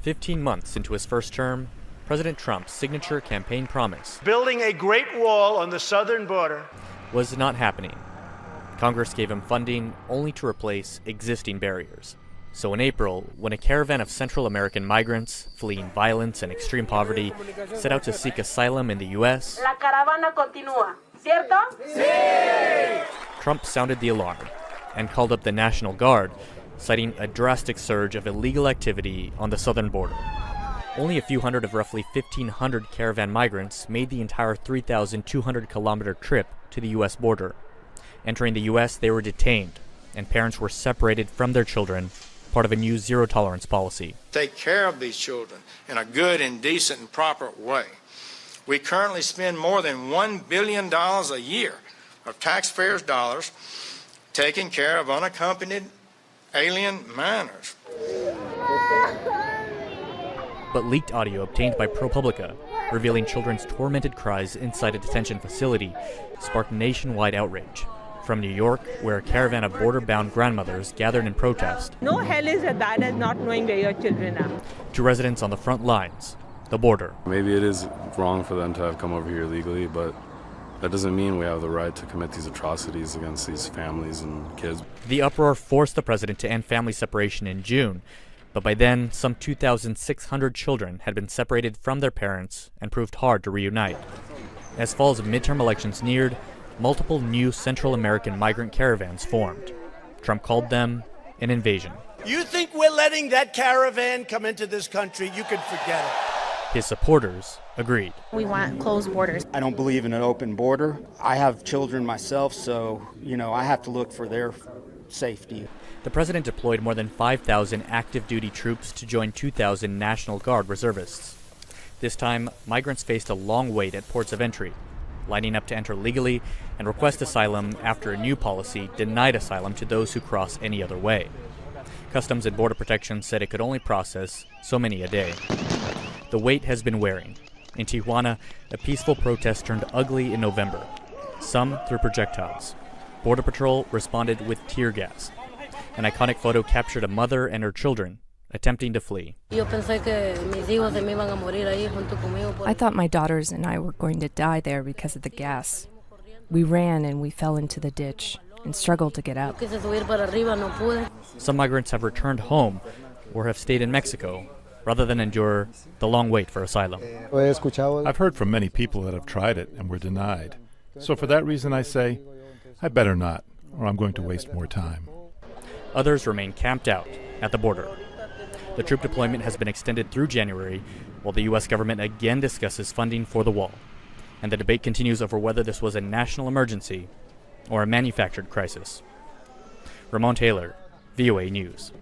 15 months into his first term, President Trump's signature campaign promise, building a great wall on the southern border, was not happening. Congress gave him funding only to replace existing barriers. So in April, when a caravan of Central American migrants fleeing violence and extreme poverty set out to seek asylum in the U.S., La caravana continúa, ¿cierto? Sí! Trump sounded the alarm and called up the National Guard, citing a drastic surge of illegal activity on the southern border. Only a few hundred of roughly 1,500 caravan migrants made the entire 3,200-kilometer trip to the U.S. border. Entering the U.S., they were detained, and parents were separated from their children, part of a new zero-tolerance policy. Take care of these children in a good and decent and proper way. We currently spend more than $1 billion a year of taxpayers' dollars taking care of unaccompanied alien minors. But leaked audio obtained by ProPublica, revealing children's tormented cries inside a detention facility, sparked nationwide outrage. From New York, where a caravan of border-bound grandmothers gathered in protest, no hell is as bad as not knowing where your children are. To residents on the front lines, the border. Maybe it is wrong for them to have come over here legally, but that doesn't mean we have the right to commit these atrocities against these families and kids. The uproar forced the president to end family separation in June, but by then, some 2,600 children had been separated from their parents and proved hard to reunite. As fall's midterm elections neared, multiple new Central American migrant caravans formed. Trump called them an invasion. You think we're letting that caravan come into this country? You can forget it. His supporters agreed. We want closed borders. I don't believe in an open border. I have children myself, so, I have to look for their safety. The president deployed more than 5,000 active duty troops to join 2,000 National Guard reservists. This time, migrants faced a long wait at ports of entry, lining up to enter legally and request asylum after a new policy denied asylum to those who cross any other way. Customs and Border Protection said it could only process so many a day. The wait has been wearing. In Tijuana, a peaceful protest turned ugly in November, some through projectiles. Border Patrol responded with tear gas. An iconic photo captured a mother and her children attempting to flee. I thought my daughters and I were going to die there because of the gas. We ran and we fell into the ditch and struggled to get out. Some migrants have returned home or have stayed in Mexico rather than endure the long wait for asylum. I've heard from many people that have tried it and were denied. So for that reason I say, I better not, or I'm going to waste more time. Others remain camped out at the border. The troop deployment has been extended through January, while the U.S. government again discusses funding for the wall. And the debate continues over whether this was a national emergency or a manufactured crisis. Ramon, VOA News.